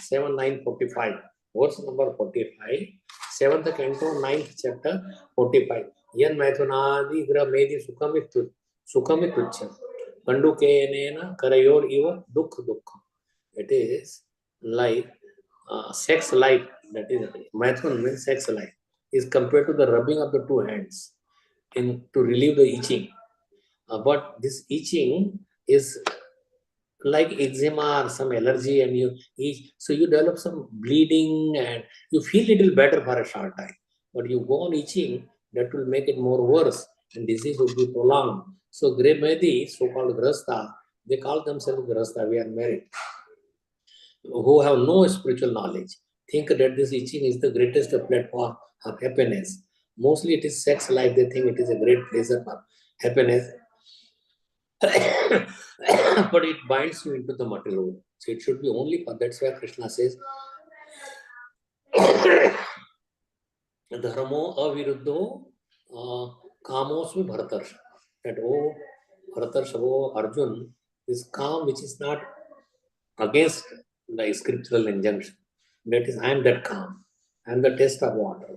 A: verse number 45, seventh canto, 9th chapter, 45. Yan Maithunadi Grahmedi Sukhamitucha, Kandukenena Karayor Iva Dukh Dukha. It is like sex life, that is Maithun means sex life, is compared to the rubbing of the two hands in to relieve the itching. But this itching is like eczema or some allergy, and you itch, so you develop some bleeding and you feel little better for a short time. But you go on itching, that will make it more worse, and disease will be prolonged. So Grahmedi, so-called Grahastha, they call themselves Grahastha, we are married, who have no spiritual knowledge, think that this itching is the greatest platform of happiness. Mostly it is sex life, they think it is a great pleasure for happiness. But it binds you into the material world. So it should be only for that's why Krishna says Dharmo aviruddho kamosmi bharatarsha. That oh Bharatarsha, oh Arjun, is calm which is not against the scriptural injunction. That is, I am that calm. I am the test of water.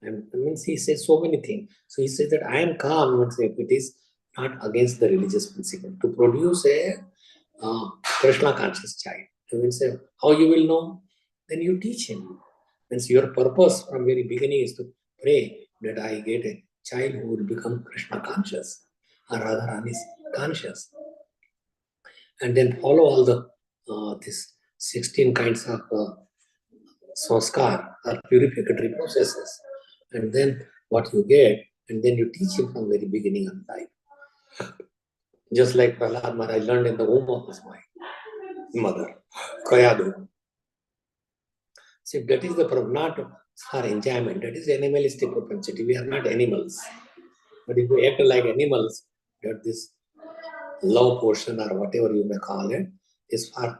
A: And means he says so many things. So he says that I am calm, means if it is not against the religious principle. To produce a Krishna conscious child. He will say, how you will know? Then you teach him. Means your purpose from very beginning is to pray that I get a child who will become Krishna conscious or Radharani's conscious. And then follow all the this 16 kinds of sanskar or purificatory processes. And then what you get, and then you teach him from very beginning of life. Just like Prahlad Maharaj learned in the womb of his mother, Kayadu. See, that is the not for enjoyment, that is animalistic propensity. We are not animals. But if we act like animals, that this love portion or whatever you may call it is for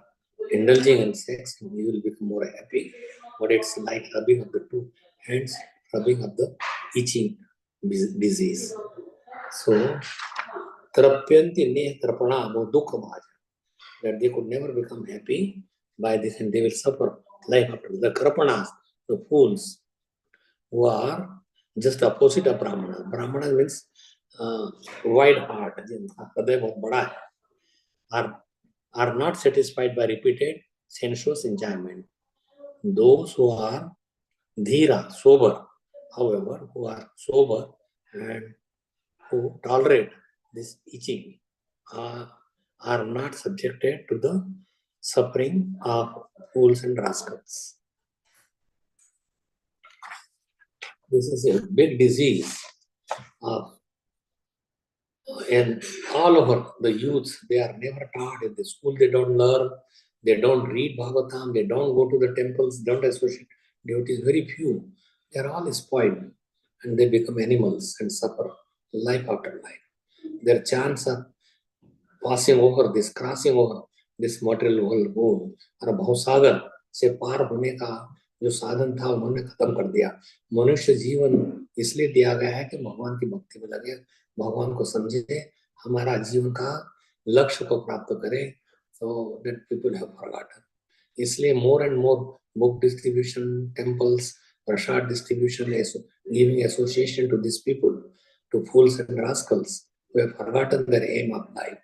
A: indulging in sex, you will become more happy. But it's like rubbing of the two hands, rubbing of the itching disease. So, trapyanti ne trapana mo dukha bhaja. That they could never become happy by this, and they will suffer life after. The krapanas, the fools, who are just opposite of Brahmanas. Brahmanas means wide heart, are not satisfied by repeated sensuous enjoyment. Those who are dhira, sober, however, who are sober and who tolerate this itching, are not subjected to the suffering of fools and rascals. This is a big disease of And all over the youths, they are never taught in the school. They don't learn. They don't read Bhagavatam. They don't go to the temples. Don't associate devotees. Very few. They are all spoiled, and they become animals and suffer life after life. Their chants are passing over this, crossing over this material world और भवसागर से पार होने का जो साधन था उन्होंने खत्म कर दिया. मनुष्य जीवन इसलिए दिया गया है कि भगवान की भक्ति में लगे, भगवान को समझे, हमारा जीवन का लक्ष्य को प्राप्त करें. So that people have forgotten. इसलिए more and more book distribution, temples, prasad distribution, giving association to these people, to fools and rascals who have forgotten their aim of life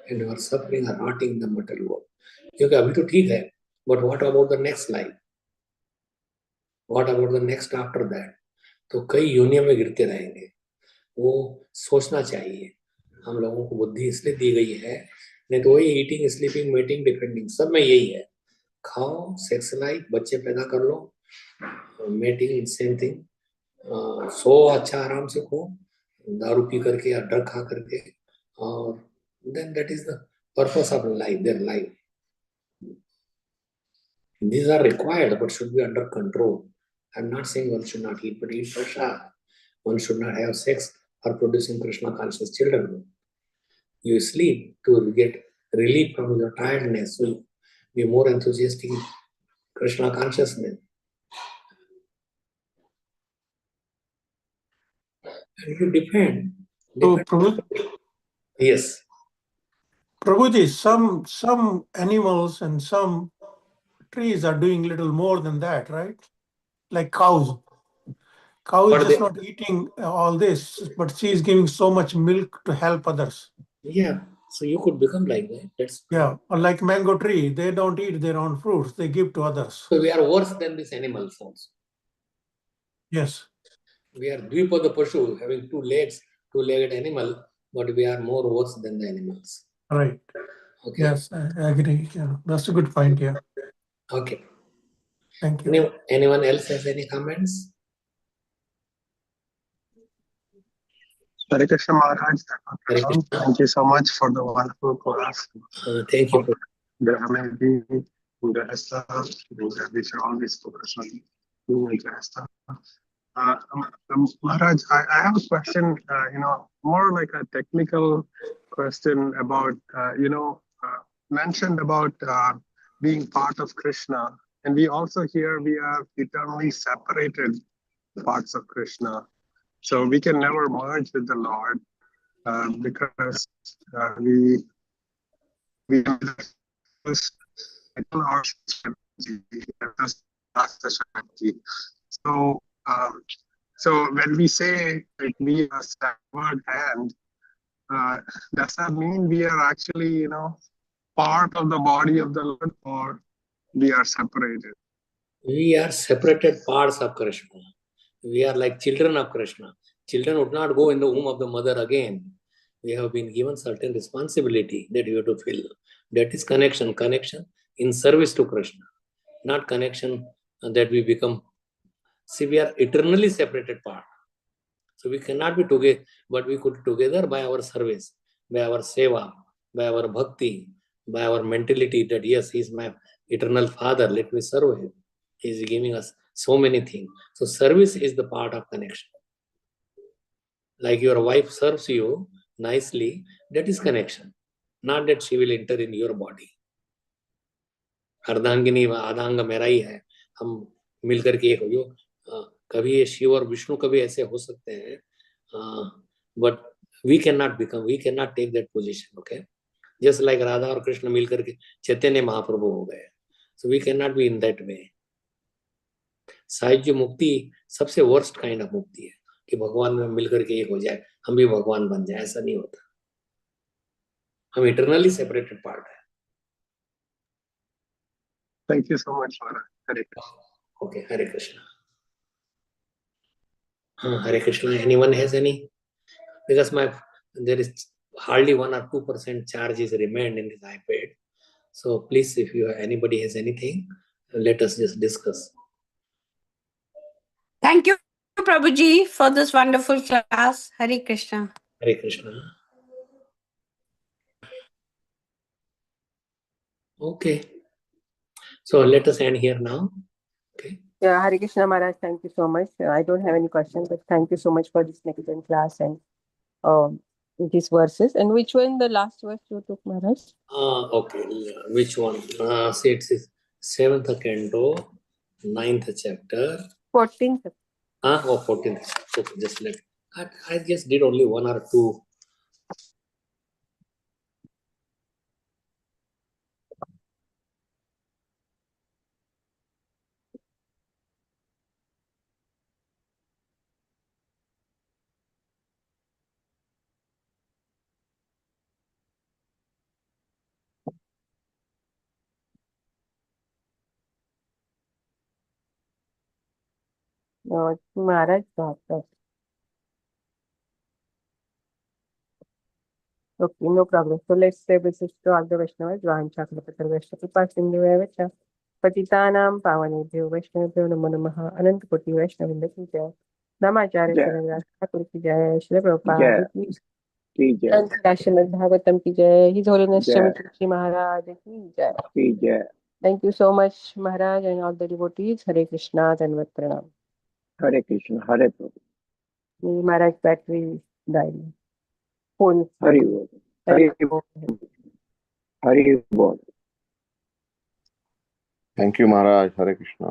A: and who are suffering and rotting in the material world. क्योंकि अभी तो ठीक है, but what about the next life? What about the next after that? तो कई योनियों में गिरते रहेंगे. वो सोचना चाहिए. हम लोगों को बुद्धि इसलिए दी गई है, नहीं तो वही ईटिंग, स्लीपिंग, मीटिंग, डिफेंडिंग सब में यही है. खाओ, सेक्स लाइफ, बच्चे पैदा कर लो, मीटिंग सेम थिंग, सो अच्छा आराम से खो, दारू पी करके या ड्रग खा करके, और then that is the purpose of life, their life. These are required but should be under control. I'm not saying one should not eat, but eat prasad. One should not have sex or producing Krishna conscious children. You sleep to get relief from your tiredness, so you be more enthusiastic in Krishna consciousness. And you depend.
B: So, Prabhu,
A: Yes.
B: Prabhuji, some animals and some trees are doing little more than that, right? Like cows. Cow is
A: But
B: just not eating all this, but she is giving so much milk to help others.
A: Yeah, so you could become like that. That's
B: Yeah, or like mango tree, they don't eat their own fruits, they give to others.
A: so we are worse than these animals also.
B: Yes.
A: We are Dvipa the Pashu, having two legs, two-legged animal, but we are more worse than the animals.
B: Right.
A: Okay.
B: Yes, I agree. Yeah, that's a good point. Yeah.
A: Okay.
B: Thank you.
A: Anyone else has any comments?
E: Hare Krishna Maharaj.
A: Hare Krishna.
E: Thank you so much for the wonderful class.
A: Thank you.
E: The we should always focus on doing Grahastha. Maharaj, I have a question, more like a technical question about, mentioned about being part of Krishna. And we also hear we are eternally separated parts of Krishna. So we can never merge with the Lord because we so when we say like we are severed hand, does that mean we are actually part of the body of the Lord, or we are separated?
A: We are separated parts of Krishna. We are like children of Krishna. Children would not go in the womb of the mother again. We have been given certain responsibility that we have to fill. That is connection in service to Krishna, not connection that we become. See, we are eternally separated part. So we cannot be together, but we could together by our service, by our seva, by our bhakti, by our mentality that yes, he is my eternal father, let me serve him. He is giving us so many things. So service is the part of connection. Like your wife serves you nicely, that is connection. Not that she will enter in your body. अर्धांगिनी व आधांग मेरा ही है, हम मिलकर के एक हो. कभी ये शिव और विष्णु कभी ऐसे हो सकते हैं, but we cannot take that position. Okay, just like Radha और कृष्ण मिलकर के चैतन्य महाप्रभु हो गए. So we cannot be in that way. साहित्य मुक्ति सबसे वर्स्ट काइंड ऑफ मुक्ति है कि भगवान में मिलकर के एक हो जाए, हम भी भगवान बन जाए. ऐसा नहीं होता. हम इटरनली सेपरेटेड पार्ट है.
E: Thank you so much, Maharaj. Hare Krishna.
A: Okay, Hare Krishna. Hare Krishna. Anyone has any? Because there is hardly 1 or 2% charge is remained in this iPad. So please, if anybody has anything, let us just discuss.
F: Thank you, Prabhuji, for this wonderful class. Hare Krishna.
A: Hare Krishna. Okay. So let us end here now. Okay.
C: Yeah, Hare Krishna Maharaj, thank you so much. I don't have any questions, but thank you so much for this excellent class and these verses. And which one, the last verse you took, Maharaj?
A: Okay. Which one? Say it is 7th canto, 9th chapter.
C: 14th.
A: 14th. Okay, just let. I just did only 1 or 2.
C: No, Maharaj got that. Okay, no problem. So let's say this is to all the Vaishnavas, Vancha Kalpatar Vaishnava Kripa Sindhu Patitanam Pavanebhyo Vaishnavabhyo Namo Namaha Anant Koti Vaishnavinda Ki Jai Namacharya
F: Jai.
C: Charandas Thakur Ki Jai Shri Prabhupada
F: Jai.
C: Ki
F: Ki Jai.
C: Jai Srimad Bhagvatam Ki Jai His Holiness
F: Jai.
C: Shri Maharaj Ki Jai.
F: Ki Jai.
C: Thank you so much, Maharaj, and all the devotees. Hare Krishna, Danvat Pranam.
F: Hare Krishna. Hare Prabhu.
C: Maharaj battery died. Full.
F: Hare Bol. Hare Hare Bol.
G: Thank you, Maharaj. Hare Krishna.